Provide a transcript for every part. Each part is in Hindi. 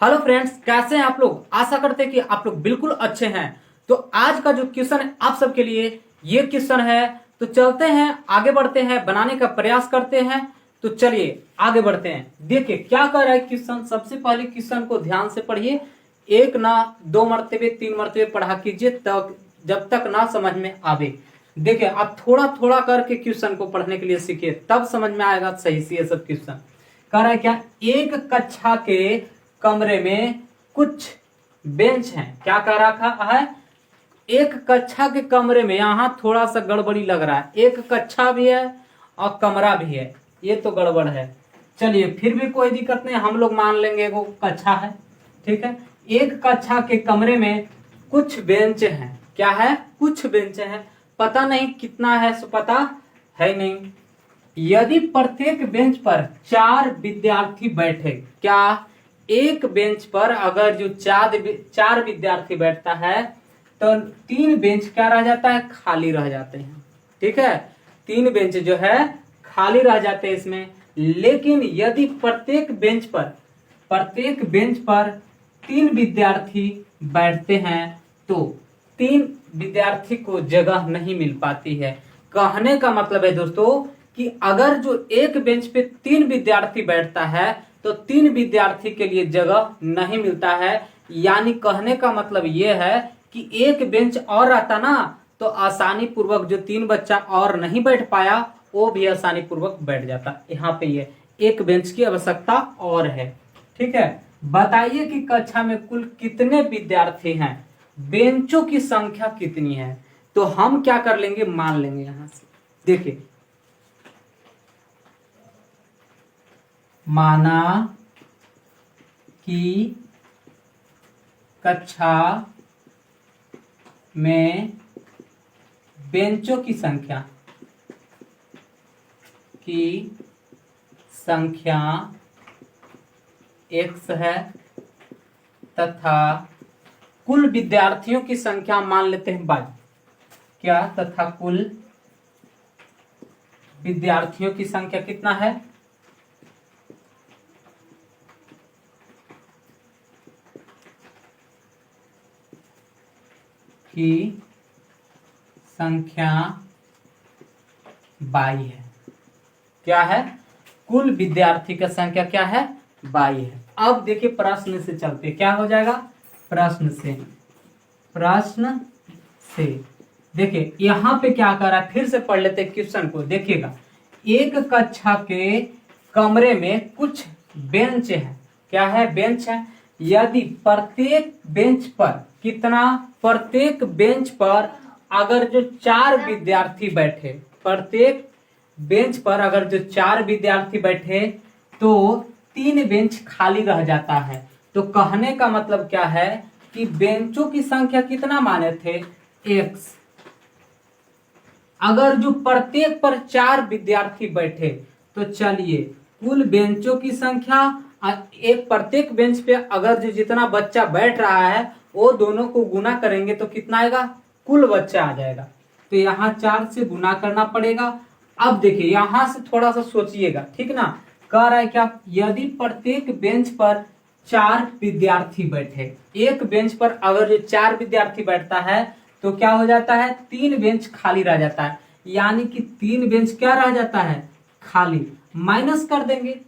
हेलो फ्रेंड्स, कैसे हैं आप लोग। आशा करते हैं कि आप लोग बिल्कुल अच्छे हैं। तो आज का जो क्वेश्चन है आप सबके लिए ये क्वेश्चन है। तो चलते हैं, आगे बढ़ते हैं, बनाने का प्रयास करते हैं। तो चलिए आगे बढ़ते हैं। देखिए क्या कर रहा है क्वेश्चन। सबसे पहले क्वेश्चन को ध्यान से पढ़िए। एक ना दो मरतबे तीन मरतबे पढ़ा कीजिए तब जब तक ना समझ में आवे। देखिए आप थोड़ा थोड़ा करके क्वेश्चन को पढ़ने के लिए सीखिए, तब समझ में आएगा सही से ये सब क्वेश्चन। कह रहा है क्या, एक कक्षा के कमरे में कुछ बेंच हैं। क्या कह रखा है, एक कक्षा के कमरे में, यहां थोड़ा सा गड़बड़ी लग रहा है। एक कक्षा भी है और कमरा भी है, ये तो गड़बड़ है। चलिए फिर भी कोई दिक्कत नहीं, हम लोग मान लेंगे वो कक्षा है। ठीक है, एक कक्षा के कमरे में कुछ बेंच हैं। क्या है, कुछ बेंच हैं। पता नहीं कितना है, सो पता है नहीं। यदि प्रत्येक बेंच पर 4 विद्यार्थी बैठे, क्या एक बेंच पर अगर जो चार विद्यार्थी बैठता है तो 3 बेंच क्या रह जाता है, खाली रह जाते हैं। ठीक है, 3 बेंच जो है खाली रह जाते हैं इसमें। लेकिन यदि प्रत्येक बेंच पर 3 विद्यार्थी बैठते हैं तो 3 विद्यार्थी को जगह नहीं मिल पाती है। कहने का मतलब है दोस्तों कि अगर जो एक बेंच पे 3 विद्यार्थी बैठता है तो 3 विद्यार्थी के लिए जगह नहीं मिलता है। यानी कहने का मतलब यह है कि एक बेंच और रहता ना तो आसानी पूर्वक जो 3 बच्चा और नहीं बैठ पाया वो भी आसानी पूर्वक बैठ जाता। यहाँ पे ये एक बेंच की आवश्यकता और है। ठीक है, बताइए कि कक्षा में कुल कितने विद्यार्थी हैं, बेंचों की संख्या कितनी है। तो हम क्या कर लेंगे, मान लेंगे यहां से। देखिए, माना कि कक्षा में बेंचों की संख्या x है तथा कुल विद्यार्थियों की संख्या मान लेते हैं y। क्या, तथा कुल विद्यार्थियों की संख्या कितना है, की संख्या 22 है। क्या है, कुल विद्यार्थी का संख्या क्या है, 22 है। अब देखिए प्रश्न से चलते, क्या हो जाएगा, प्रश्न से देखिए यहां पे क्या कर रहा है, फिर से पढ़ लेते हैं क्वेश्चन को। देखिएगा, एक कक्षा के कमरे में कुछ बेंच है। क्या है, बेंच है। यदि प्रत्येक बेंच पर कितना, प्रत्येक बेंच पर अगर जो 4 विद्यार्थी बैठे, प्रत्येक बेंच पर अगर जो 4 विद्यार्थी बैठे तो 3 बेंच खाली रह जाता है। तो कहने का मतलब क्या है कि बेंचों की संख्या कितना माने थे, x। अगर जो प्रत्येक पर 4 विद्यार्थी बैठे तो चलिए कुल बेंचों की संख्या, एक प्रत्येक बेंच पे अगर जो जितना बच्चा बैठ रहा है वो दोनों को गुना करेंगे तो कितना आएगा, कुल बच्चा आ जाएगा। तो यहाँ 4 से गुना करना पड़ेगा। अब देखिए यहां से थोड़ा सा सोचिएगा, ठीक ना। कह रहा है क्या, यदि प्रत्येक बेंच पर 4 विद्यार्थी बैठे, एक बेंच पर अगर जो 4 विद्यार्थी बैठता है तो क्या हो जाता है, 3 बेंच खाली रह जाता है। यानी कि 3 बेंच क्या रह जाता है, खाली। माइनस कर देंगे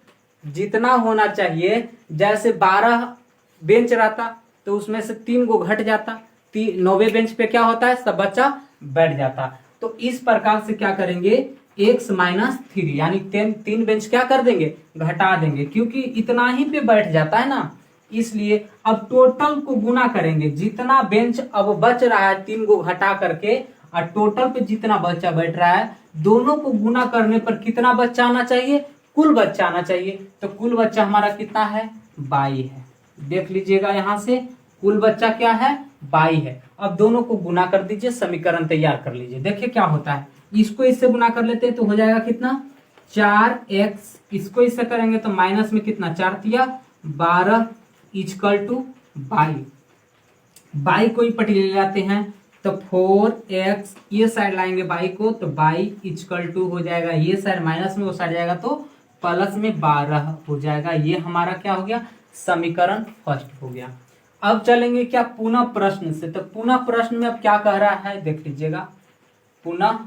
जितना होना चाहिए। जैसे 12 बेंच रहता तो उसमें से 3 को घट जाता, 9वें बेंच पे क्या होता है, सब बच्चा बैठ जाता। तो इस प्रकार से क्या करेंगे, x माइनस 3 यानी 3 बेंच क्या कर देंगे, घटा देंगे, क्योंकि इतना ही पे बैठ जाता है ना। इसलिए अब टोटल को गुना करेंगे, जितना बेंच अब बच रहा है 3 को घटा करके, और टोटल पे जितना बच्चा बैठ रहा है दोनों को गुना करने पर कितना बच्चा आना चाहिए, कुल बच्चा आना चाहिए। तो कुल बच्चा हमारा कितना है, 22 है। देख लीजिएगा यहां से कुल बच्चा क्या है, 22 है। अब दोनों को गुना कर दीजिए, समीकरण तैयार कर लीजिए। देखिए क्या होता है, इसको इससे गुना कर लेते हैं तो हो जाएगा कितना, 4x। इसको इससे करेंगे तो माइनस में कितना, 4 तिया 12 इक्वल टू 22 को ही पटी ले जाते हैं तो 4x, ये साइड लाएंगे 22 को तो 22 इक्वल टू हो जाएगा, ये साइड माइनस में वो साइड जाएगा तो प्लस में 12 हो जाएगा। ये हमारा क्या हो गया, समीकरण फर्स्ट हो गया। अब चलेंगे क्या पुनः प्रश्न से। तो पुनः प्रश्न में अब क्या कह रहा है देख लीजिएगा। पुनः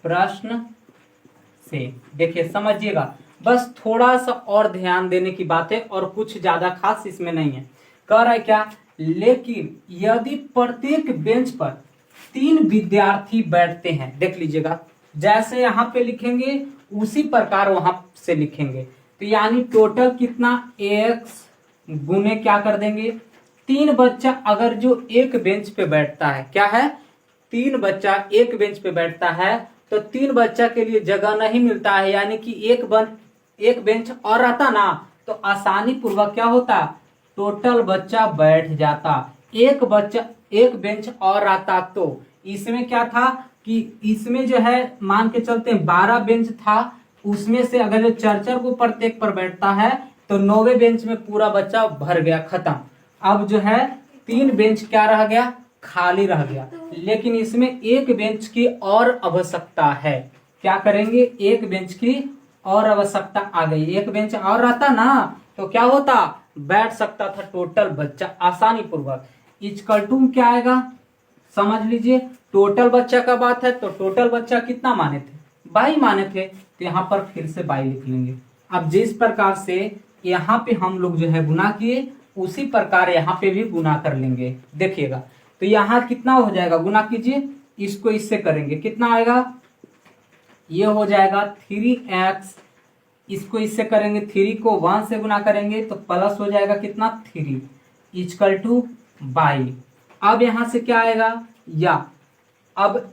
प्रश्न से देखिए समझिएगा, बस थोड़ा सा और ध्यान देने की बात है और कुछ ज्यादा खास इसमें नहीं है। कह रहा है क्या, लेकिन यदि प्रत्येक बेंच पर 3 विद्यार्थी बैठते हैं, देख लीजिएगा जैसे यहाँ पे लिखेंगे उसी प्रकार वहां से लिखेंगे। तो यानी टोटल कितना, x गुने क्या कर देंगे 3 बच्चा अगर जो एक बेंच पे बैठता है, क्या है 3 बच्चा एक बेंच पे बैठता है तो 3 बच्चा के लिए जगह नहीं मिलता है, यानी कि एक बेंच और रहता ना तो आसानी पूर्वक क्या होता, टोटल बच्चा बैठ जाता। एक बेंच और आता तो इसमें क्या था कि इसमें जो है मान के चलते हैं 12 बेंच था, उसमें से अगर जो चर्चा को प्रत्येक पर बैठता है तो 9वें बेंच में पूरा बच्चा भर गया, खत्म। अब जो है 3 बेंच क्या रह गया, खाली रह गया। लेकिन इसमें एक बेंच की और आवश्यकता है, क्या करेंगे एक बेंच की और आवश्यकता आ गई। एक बेंच और रहता ना तो क्या होता, बैठ सकता था टोटल बच्चा आसानी पूर्वक। इक्वल टू क्या आएगा समझ लीजिए, टोटल बच्चा का बात है तो टोटल बच्चा कितना माने थे, 22 माने थे, तो यहाँ पर फिर से 22 लिख लेंगे। अब जिस प्रकार से यहाँ पे हम लोग जो है गुना किए उसी प्रकार यहाँ पे भी गुना कर लेंगे। देखिएगा तो यहाँ कितना हो जाएगा, गुना कीजिए, इसको इससे करेंगे कितना आएगा, ये हो जाएगा 3x, इसको इससे करेंगे 3 को 1 से गुना करेंगे तो प्लस हो जाएगा कितना 3 इक्वल टू 22। अब यहां से क्या आएगा, या अब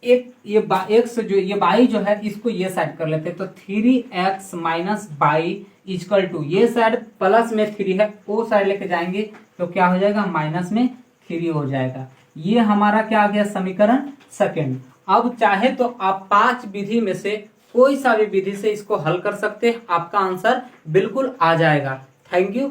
एक ये x जो ये 22 जो है इसको ये साइड कर लेते हैं तो 3x माइनस 22 इक्वल टू, ये साइड प्लस में 3 है वो साइड लेके जाएंगे तो क्या हो जाएगा माइनस में 3 हो जाएगा। ये हमारा क्या आ गया समीकरण सेकंड। अब चाहे तो आप 5 विधि में से कोई सा भी विधि से इसको हल कर सकते हैं, आपका आंसर बिल्कुल आ जाएगा। Thank you.